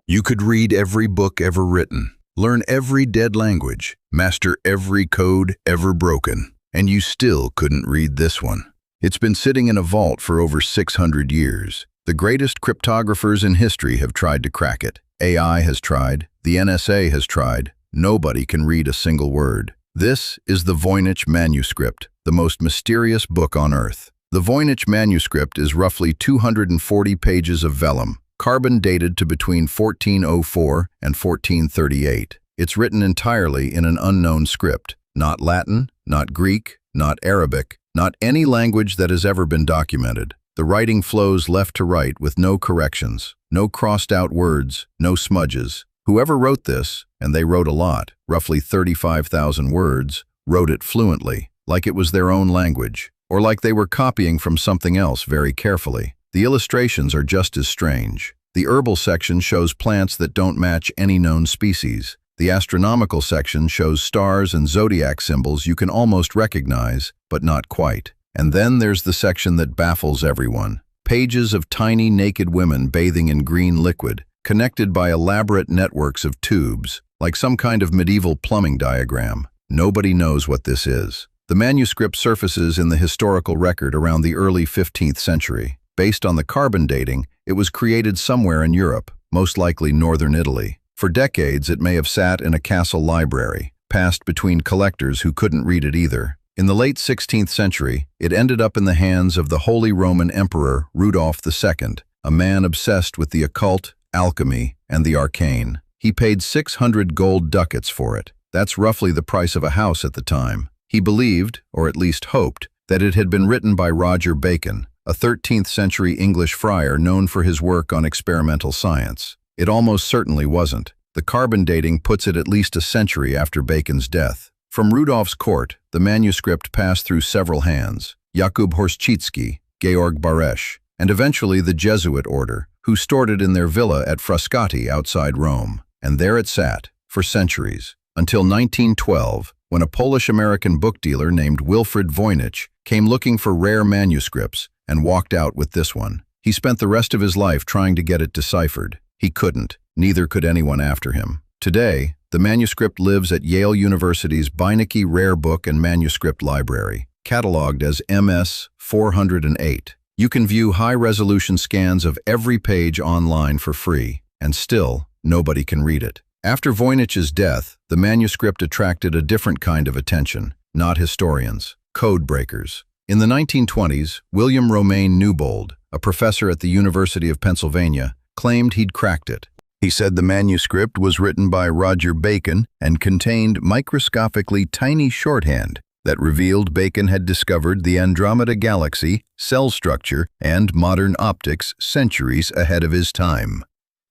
You could read every book ever written, learn every dead language, master every code ever broken, and you still couldn't read this one. It's been sitting in a vault for over 600 years. The greatest cryptographers in history have tried to crack it. AI has tried, the NSA has tried. Nobody can read a single word. This is the Voynich Manuscript, the most mysterious book on Earth. The Voynich Manuscript is roughly 240 pages of vellum, carbon dated to between 1404 and 1438. It's written entirely in an unknown script, not Latin, not Greek, not Arabic, not any language that has ever been documented. The writing flows left to right with no corrections, no crossed-out words, no smudges. Whoever wrote this, and they wrote a lot, roughly 35,000 words, wrote it fluently, like it was their own language, or like they were copying from something else very carefully. The illustrations are just as strange. The herbal section shows plants that don't match any known species. The astronomical section shows stars and zodiac symbols you can almost recognize, but not quite. And then there's the section that baffles everyone. Pages of tiny naked women bathing in green liquid, connected by elaborate networks of tubes, like some kind of medieval plumbing diagram. Nobody knows what this is. The manuscript surfaces in the historical record around the early 15th century. Based on the carbon dating, it was created somewhere in Europe, most likely northern Italy. For decades, it may have sat in a castle library, passed between collectors who couldn't read it either. In the late 16th century, it ended up in the hands of the Holy Roman Emperor Rudolph II, a man obsessed with the occult, alchemy, and the arcane. He paid 600 gold ducats for it. That's roughly the price of a house at the time. He believed, or at least hoped, that it had been written by Roger Bacon, a 13th century English friar known for his work on experimental science. It almost certainly wasn't. The carbon dating puts it at least a century after Bacon's death. From Rudolph's court, the manuscript passed through several hands: Jakub Horszczycki, Georg Baresch, and eventually the Jesuit order, who stored it in their villa at Frascati outside Rome. And there it sat, for centuries, until 1912, when a Polish-American book dealer named Wilfrid Voynich came looking for rare manuscripts and walked out with this one. He spent the rest of his life trying to get it deciphered. He couldn't, neither could anyone after him. Today, the manuscript lives at Yale University's Beinecke Rare Book and Manuscript Library, catalogued as MS 408. You can view high-resolution scans of every page online for free, and still, nobody can read it. After Voynich's death, the manuscript attracted a different kind of attention, not historians, codebreakers. In the 1920s, William Romaine Newbold, a professor at the University of Pennsylvania, claimed he'd cracked it. He said the manuscript was written by Roger Bacon and contained microscopically tiny shorthand that revealed Bacon had discovered the Andromeda Galaxy, cell structure, and modern optics centuries ahead of his time.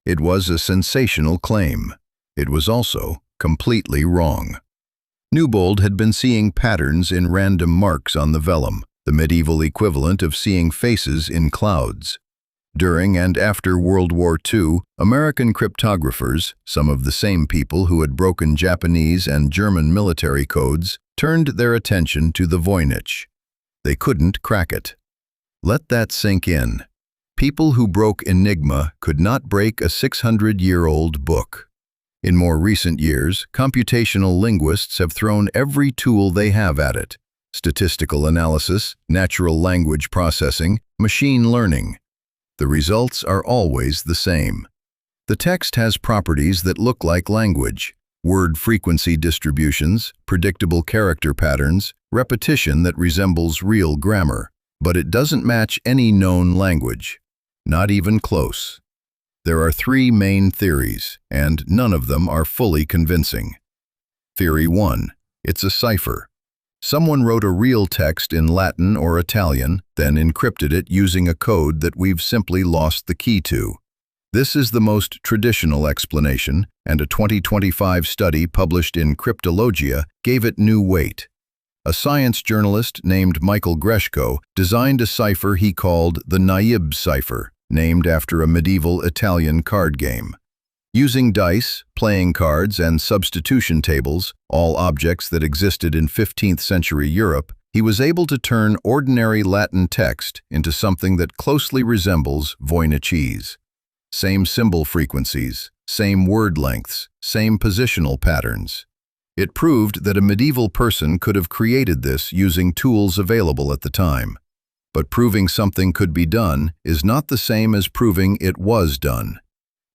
It was a sensational claim. It was also completely wrong. Newbold had been seeing patterns in random marks on the vellum, the medieval equivalent of seeing faces in clouds. During and after World War II, American cryptographers, some of the same people who had broken Japanese and German military codes, turned their attention to the Voynich. They couldn't crack it. Let that sink in. People who broke Enigma could not break a 600-year-old book. In more recent years, computational linguists have thrown every tool they have at it: statistical analysis, natural language processing, machine learning. The results are always the same. The text has properties that look like language: word frequency distributions, predictable character patterns, repetition that resembles real grammar. But it doesn't match any known language. Not even close. There are three main theories, and none of them are fully convincing. Theory 1. It's a cipher. Someone wrote a real text in Latin or Italian, then encrypted it using a code that we've simply lost the key to. This is the most traditional explanation, and a 2025 study published in Cryptologia gave it new weight. A science journalist named Michael Greshko designed a cipher he called the Naib cipher, named after a medieval Italian card game. Using dice, playing cards, and substitution tables, all objects that existed in 15th century Europe, he was able to turn ordinary Latin text into something that closely resembles Voynichese. same symbol frequencies, same word lengths, same positional patterns. It proved that a medieval person could have created this using tools available at the time. But proving something could be done is not the same as proving it was done.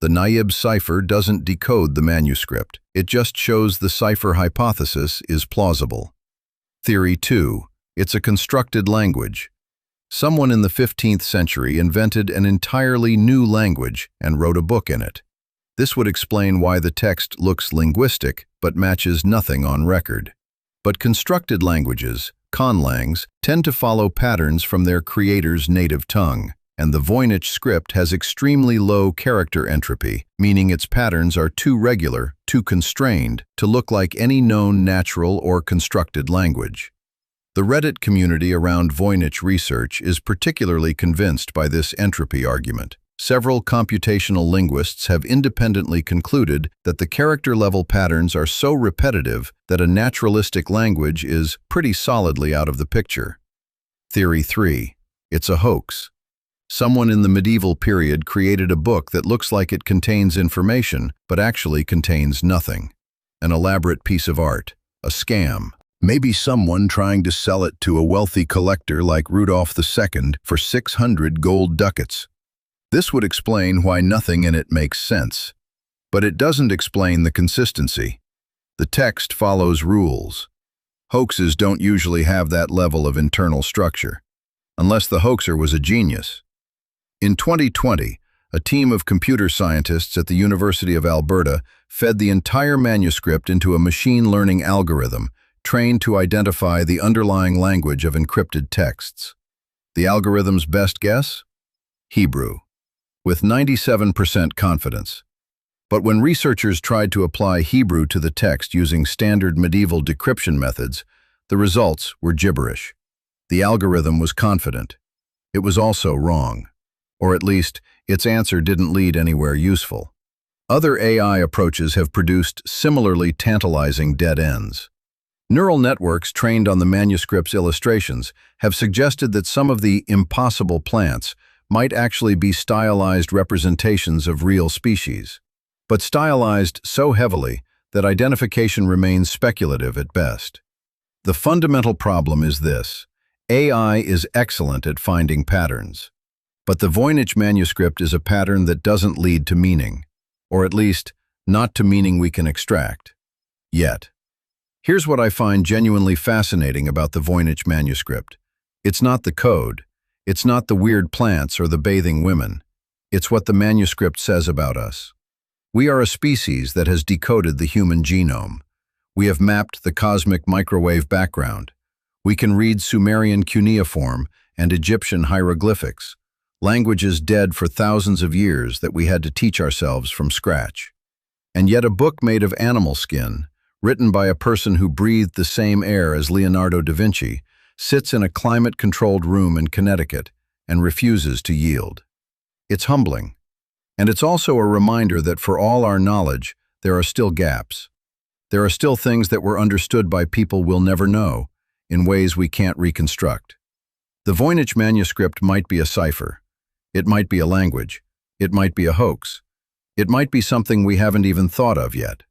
The Nayib cipher doesn't decode the manuscript. It just shows the cipher hypothesis is plausible. Theory 2. It's a constructed language. Someone in the 15th century invented an entirely new language and wrote a book in it. This would explain why the text looks linguistic but matches nothing on record. But constructed languages, conlangs, tend to follow patterns from their creator's native tongue, and the Voynich script has extremely low character entropy, meaning its patterns are too regular, too constrained, to look like any known natural or constructed language. The Reddit community around Voynich research is particularly convinced by this entropy argument. Several computational linguists have independently concluded that the character-level patterns are so repetitive that a naturalistic language is pretty solidly out of the picture. Theory 3. It's a hoax. Someone in the medieval period created a book that looks like it contains information, but actually contains nothing. An elaborate piece of art. A scam. Maybe someone trying to sell it to a wealthy collector like Rudolph II for 600 gold ducats. This would explain why nothing in it makes sense. But it doesn't explain the consistency. The text follows rules. Hoaxes don't usually have that level of internal structure, unless the hoaxer was a genius. In 2020, a team of computer scientists at the University of Alberta fed the entire manuscript into a machine learning algorithm trained to identify the underlying language of encrypted texts. The algorithm's best guess? Hebrew, with 97% confidence. But when researchers tried to apply Hebrew to the text using standard medieval decryption methods, the results were gibberish. The algorithm was confident. It was also wrong. Or at least, its answer didn't lead anywhere useful. Other AI approaches have produced similarly tantalizing dead ends. Neural networks trained on the manuscript's illustrations have suggested that some of the impossible plants might actually be stylized representations of real species, but stylized so heavily that identification remains speculative at best. The fundamental problem is this: AI is excellent at finding patterns. But the Voynich manuscript is a pattern that doesn't lead to meaning, or at least, not to meaning we can extract. Yet. Here's what I find genuinely fascinating about the Voynich manuscript. It's not the code. It's not the weird plants or the bathing women. It's what the manuscript says about us. We are a species that has decoded the human genome. We have mapped the cosmic microwave background. We can read Sumerian cuneiform and Egyptian hieroglyphics, languages dead for thousands of years that we had to teach ourselves from scratch. And yet a book made of animal skin, written by a person who breathed the same air as Leonardo da Vinci, sits in a climate-controlled room in Connecticut and refuses to yield. It's humbling. And it's also a reminder that for all our knowledge, there are still gaps. There are still things that were understood by people we'll never know, in ways we can't reconstruct. The Voynich manuscript might be a cipher. It might be a language. It might be a hoax. It might be something we haven't even thought of yet.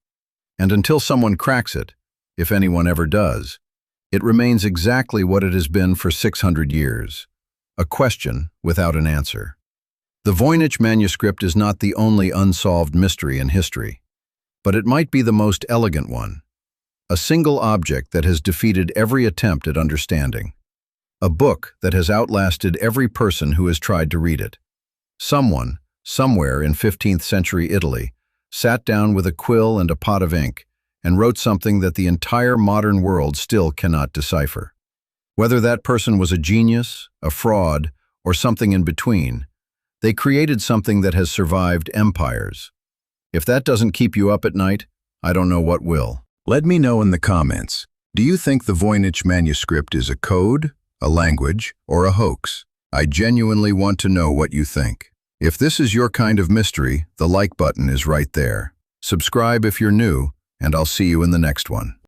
And until someone cracks it, if anyone ever does, it remains exactly what it has been for 600 years, a question without an answer. The Voynich manuscript is not the only unsolved mystery in history, but it might be the most elegant one, a single object that has defeated every attempt at understanding, a book that has outlasted every person who has tried to read it. Someone, somewhere in 15th century Italy, sat down with a quill and a pot of ink and wrote something that the entire modern world still cannot decipher. Whether that person was a genius, a fraud, or something in between, they created something that has survived empires. If that doesn't keep you up at night, I don't know what will. Let me know in the comments. Do you think the Voynich manuscript is a code, a language, or a hoax? I genuinely want to know what you think. If this is your kind of mystery, the like button is right there. Subscribe if you're new, and I'll see you in the next one.